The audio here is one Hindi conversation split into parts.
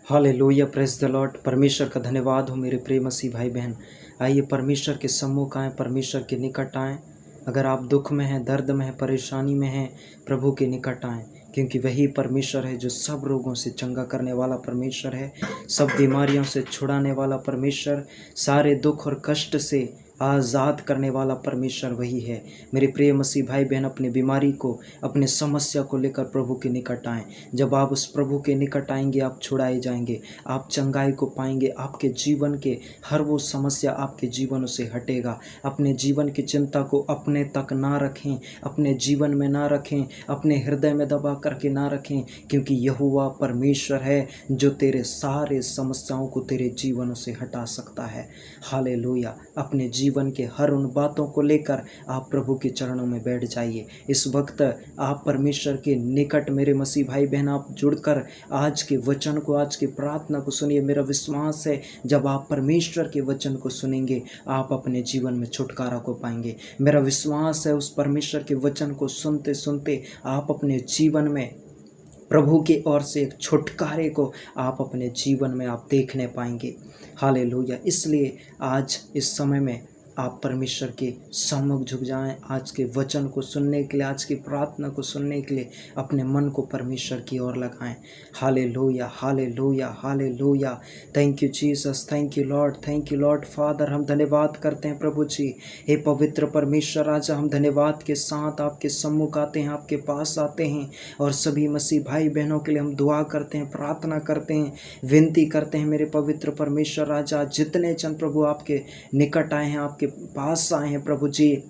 Hallelujah, praise the Lord. परमेश्वर का धन्यवाद हो मेरे प्रिय मसीह भाई बहन। आइए परमेश्वर के सम्मुख आएँ, परमेश्वर के निकट आएँ। अगर आप दुख में हैं, दर्द में हैं, परेशानी में हैं, प्रभु के निकट आएँ, क्योंकि वही परमेश्वर है जो सब रोगों से चंगा करने वाला परमेश्वर है, सब बीमारियों से छुड़ाने वाला परमेश्वर, सारे दुख और कष्ट से आज़ाद करने वाला परमेश्वर वही है। मेरे प्रिय मसीह भाई बहन, अपनी बीमारी को, अपने समस्या को लेकर प्रभु के निकट आएँ। जब आप उस प्रभु के निकट आएंगे, आप छुड़ाए जाएंगे, आप चंगाई को पाएंगे। आपके जीवन के हर वो समस्या आपके जीवन से हटेगा। अपने जीवन की चिंता को अपने तक ना रखें, अपने जीवन में ना रखें, अपने हृदय में दबा करके ना रखें, क्योंकि यहोवा परमेश्वर है जो तेरे सारे समस्याओं को तेरे जीवन से हटा सकता है। हालेलुया। अपने जीवन के हर उन बातों को लेकर आप प्रभु के चरणों में बैठ जाइए। इस वक्त आप परमेश्वर के निकट मेरे मसीह भाई बहन आप जुड़कर आज के वचन को, आज की प्रार्थना को सुनिए। मेरा विश्वास है जब आप परमेश्वर के वचन को सुनेंगे, आप अपने जीवन में छुटकारा को पाएंगे। मेरा विश्वास है उस परमेश्वर के वचन को सुनते सुनते आप अपने जीवन में प्रभु की ओर से एक छुटकारे को आप अपने जीवन में आप देखने पाएंगे। हालेलुया। इसलिए आज इस समय में आप परमेश्वर के सम्मुख झुक जाएं। आज के वचन को सुनने के लिए, आज की प्रार्थना को सुनने के लिए अपने मन को परमेश्वर की ओर लगाएं। Hallelujah, hallelujah, hallelujah. Thank you Jesus, thank you Lord, thank you Lord father. हम धन्यवाद करते हैं प्रभु जी। हे पवित्र परमेश्वर राजा, हम धन्यवाद के साथ आपके सम्मुख आते हैं, आपके पास आते हैं और सभी मसीह भाई बहनों के लिए हम दुआ करते हैं, प्रार्थना करते हैं, विनती करते हैं। मेरे पवित्र परमेश्वर राजा, जितने जन प्रभु आपके निकट आए हैं, आपके पास आए हैं प्रभु जी,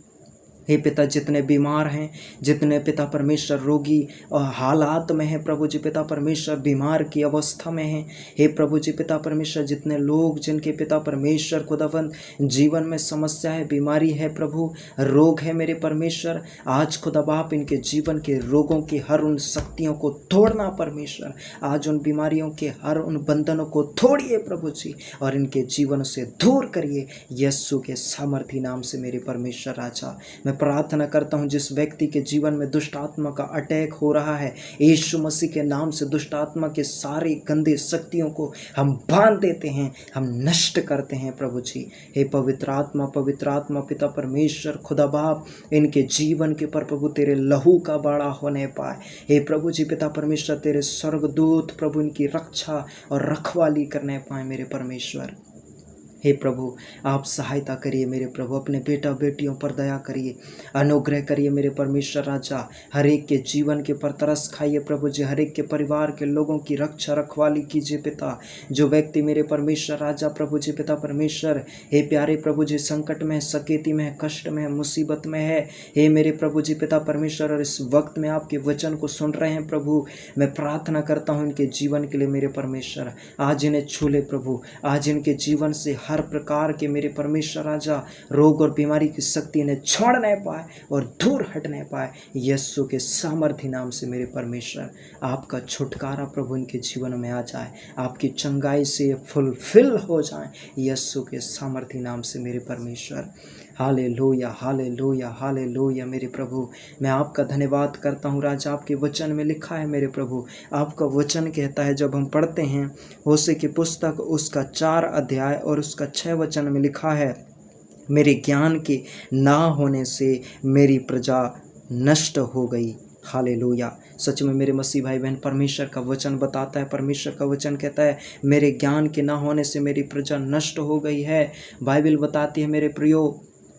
हे पिता, जितने बीमार हैं, जितने पिता परमेश्वर रोगी और हालात में हैं प्रभु जी, पिता परमेश्वर बीमार की अवस्था में हैं, हे प्रभु जी पिता परमेश्वर, जितने लोग जिनके पिता परमेश्वर खुदावंद जीवन में समस्या है, बीमारी है प्रभु, रोग है मेरे परमेश्वर, आज खुदा बाप इनके जीवन के रोगों की हर उन शक्तियों को तोड़ना परमेश्वर, आज उन बीमारियों के हर उन बंधनों को तोड़िए प्रभु जी और इनके जीवन से दूर करिए यीशु के सामर्थी नाम से मेरे परमेश्वर राजा। मैं प्रार्थना करता हूं जिस व्यक्ति के जीवन में दुष्ट आत्मा का अटैक हो रहा है, यीशु मसीह के नाम से दुष्ट आत्मा के सारी गंदी शक्तियों को हम बांध देते हैं, हम नष्ट करते हैं प्रभु जी। हे पवित्र आत्मा पिता परमेश्वर खुदा बाप, इनके जीवन के पर प्रभु तेरे लहू का बाड़ा होने पाए। हे प्रभु जी पिता परमेश्वर, तेरे स्वर्गदूत प्रभु इनकी रक्षा और रखवाली करने पाए मेरे परमेश्वर। हे प्रभु, आप सहायता करिए मेरे प्रभु, अपने बेटा बेटियों पर दया करिए, अनुग्रह करिए मेरे परमेश्वर राजा। हर एक के जीवन के पर तरस खाइए प्रभु जी, हर एक के परिवार के लोगों की रक्षा रखवाली कीजिए पिता। जो व्यक्ति मेरे परमेश्वर राजा प्रभु जी पिता परमेश्वर, हे प्यारे प्रभु जी, संकट में, सकेती में, कष्ट में, मुसीबत में है, हे मेरे प्रभु जी पिता परमेश्वर, और इस वक्त में आपके वचन को सुन रहे हैं प्रभु, मैं प्रार्थना करता हूँ इनके जीवन के लिए मेरे परमेश्वर, आज इन्हें छू ले प्रभु, आज इनके जीवन से हर प्रकार के मेरे परमेश्वर राजा रोग और बीमारी की शक्ति इन्हें छोड़ने पाए और दूर हटने पाए यीशु के सामर्थी नाम से मेरे परमेश्वर। आपका छुटकारा प्रभु इनके जीवन में आ जाए, आपकी चंगाई से फुलफिल हो जाए यीशु के सामर्थी नाम से मेरे परमेश्वर। हालेलुया, हालेलुया, हालेलुया मेरे प्रभु, मैं आपका धन्यवाद करता हूँ राजा। आपके वचन में लिखा है मेरे प्रभु, आपका वचन कहता है, जब हम पढ़ते हैं होशे की पुस्तक उसका 4 अध्याय और उसका 6 वचन में लिखा है, मेरे ज्ञान के ना होने से मेरी प्रजा नष्ट हो गई। हालेलुया। सच में मेरे मसीह भाई बहन, परमेश्वर का वचन बताता है, परमेश्वर का वचन कहता है मेरे ज्ञान के ना होने से मेरी प्रजा नष्ट हो गई है। बाइबल बताती है मेरे प्रियो,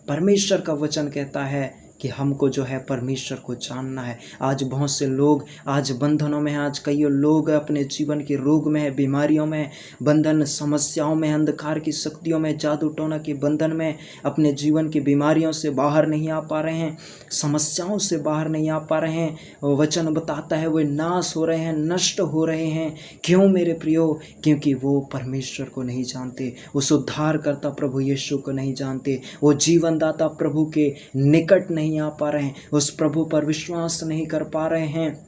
परमेश्वर का वचन कहता है कि हमको जो है परमेश्वर को जानना है। आज बहुत से लोग आज बंधनों में हैं, आज कई लोग अपने जीवन के रोग में है, बीमारियों में, बंधन समस्याओं में, अंधकार की शक्तियों में, जादू टोना के बंधन में, अपने जीवन की बीमारियों से बाहर नहीं आ पा रहे हैं, समस्याओं से बाहर नहीं आ पा रहे हैं। वचन बताता है वे नाश हो रहे हैं, नष्ट हो रहे हैं। क्यों मेरे प्रियो? क्योंकि वो परमेश्वर को नहीं जानते, उस उद्धारकर्ता प्रभु यीशु को नहीं जानते, वो जीवनदाता प्रभु के निकट नहीं आ पा रहे हैं, उस प्रभु पर विश्वास नहीं कर पा रहे हैं,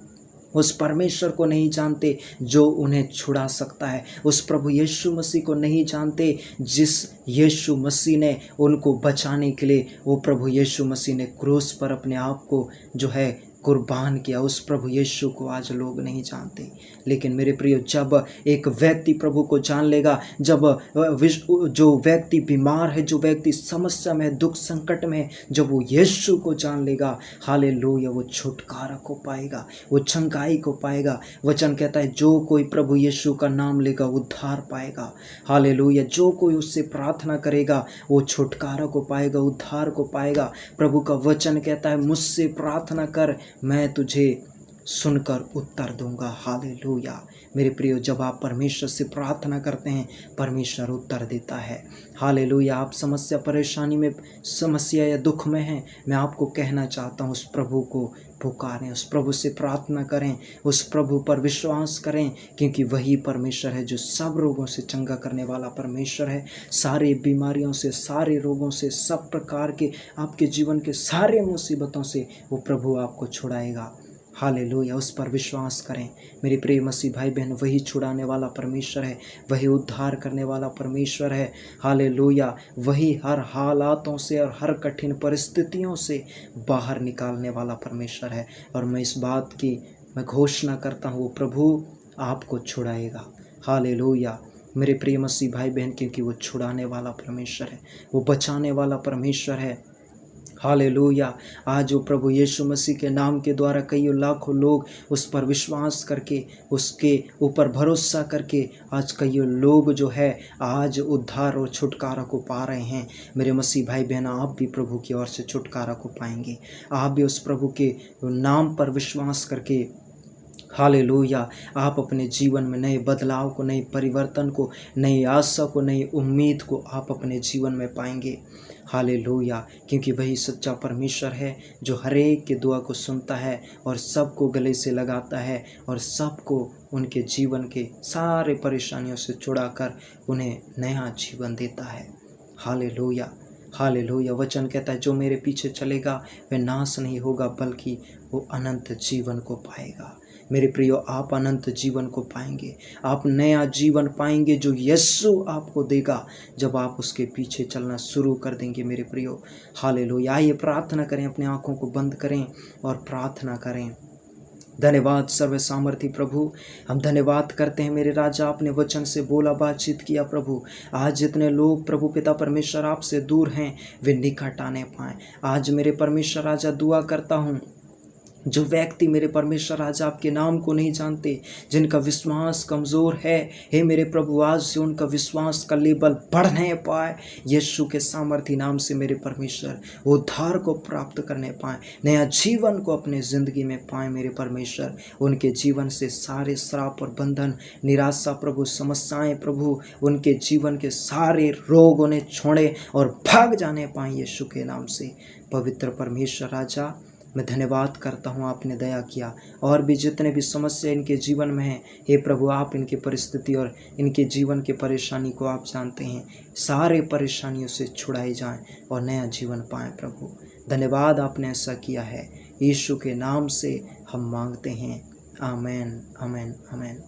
उस परमेश्वर को नहीं जानते जो उन्हें छुड़ा सकता है, उस प्रभु यीशु मसीह को नहीं जानते जिस यीशु मसीह ने उनको बचाने के लिए, वो प्रभु यीशु मसीह ने क्रूस पर अपने आप को जो है कुर्बान किया, उस प्रभु यीशु को आज लोग नहीं जानते। लेकिन मेरे प्रियो, जब एक व्यक्ति प्रभु को जान लेगा, जब जो व्यक्ति बीमार है, जो व्यक्ति समस्या में, दुख संकट में, जब वो यीशु को जान लेगा, हालेलुया, वो छुटकारा को पाएगा, वो चंगाई को पाएगा। वचन कहता है जो कोई प्रभु यीशु का नाम लेगा उद्धार पाएगा। हालेलुया, जो कोई उससे प्रार्थना करेगा वो छुटकारा को पाएगा, उद्धार को पाएगा। प्रभु का वचन कहता है मुझसे प्रार्थना कर, मैं तुझे सुनकर उत्तर दूंगा। हालेलुया मेरे प्रियो, जब आप परमेश्वर से प्रार्थना करते हैं परमेश्वर उत्तर देता है। हालेलुया, आप समस्या परेशानी में, समस्या या दुख में हैं, मैं आपको कहना चाहता हूँ उस प्रभु को पुकारें, उस प्रभु से प्रार्थना करें, उस प्रभु पर विश्वास करें, क्योंकि वही परमेश्वर है जो सब रोगों से चंगा करने वाला परमेश्वर है। सारे बीमारियों से, सारे रोगों से, सब प्रकार के आपके जीवन के सारे मुसीबतों से वो प्रभु आपको छुड़ाएगा। हालेलुया, उस पर विश्वास करें मेरे प्रिय मसीह भाई बहन। वही छुड़ाने वाला परमेश्वर है, वही उद्धार करने वाला परमेश्वर है। हालेलुया, वही हर हालातों से और हर कठिन परिस्थितियों से बाहर निकालने वाला परमेश्वर है। और मैं इस बात की मैं घोषणा करता हूँ, वो प्रभु आपको छुड़ाएगा। हालेलुया मेरे प्रिय मसीह भाई बहन, क्योंकि वो छुड़ाने वाला परमेश्वर है, वो बचाने वाला परमेश्वर है। हालेलुया, आज वो प्रभु यीशु मसीह के नाम के द्वारा कई लाखों लोग उस पर विश्वास करके, उसके ऊपर भरोसा करके, आज कई लोग जो है आज उद्धार और छुटकारा को पा रहे हैं। मेरे मसीह भाई बहन, आप भी प्रभु की ओर से छुटकारा को पाएंगे। आप भी उस प्रभु के नाम पर विश्वास करके, हालेलुया, आप अपने जीवन में नए बदलाव को, नए परिवर्तन को, नई आशा को, नई उम्मीद को आप अपने जीवन में पाएंगे। हालेलुया, क्योंकि वही सच्चा परमेश्वर है जो हर एक के दुआ को सुनता है और सबको गले से लगाता है और सबको उनके जीवन के सारे परेशानियों से छुड़ाकर उन्हें नया जीवन देता है। हालेलुया, हालेलुया, वचन कहता है जो मेरे पीछे चलेगा वह नाश नहीं होगा बल्कि वो अनंत जीवन को पाएगा। मेरे प्रियो, आप अनंत जीवन को पाएंगे, आप नया जीवन पाएंगे जो यीशु आपको देगा जब आप उसके पीछे चलना शुरू कर देंगे। मेरे प्रियो, हालेलुया, आइए प्रार्थना करें, अपनी आंखों को बंद करें और प्रार्थना करें। धन्यवाद सर्व सामर्थी प्रभु, हम धन्यवाद करते हैं मेरे राजा, आपने वचन से बोला, बातचीत किया प्रभु। आज जितने लोग प्रभु पिता परमेश्वर आपसे दूर हैं वे निकट आने पाएँ। आज मेरे परमेश्वर राजा दुआ करता हूँ, जो व्यक्ति मेरे परमेश्वर राजा आपके नाम को नहीं जानते, जिनका विश्वास कमज़ोर है, हे मेरे प्रभु आज से उनका विश्वास का लेवल बढ़ने पाए यीशु के सामर्थी नाम से। मेरे परमेश्वर वो उद्धार को प्राप्त करने पाए, नया जीवन को अपने ज़िंदगी में पाए। मेरे परमेश्वर उनके जीवन से सारे श्राप और बंधन, निराशा प्रभु, समस्याएं प्रभु, उनके जीवन के सारे रोग उन्हें छोड़े और भाग जाने पाए यीशु के नाम से। पवित्र परमेश्वर राजा, मैं धन्यवाद करता हूँ, आपने दया किया। और भी जितने भी समस्या इनके जीवन में हैं, हे प्रभु आप इनकी परिस्थिति और इनके जीवन के परेशानी को आप जानते हैं। सारे परेशानियों से छुड़ाए जाएं और नया जीवन पाएं प्रभु। धन्यवाद, आपने ऐसा किया है। यीशु के नाम से हम मांगते हैं, आमेन, आमेन, आमेन।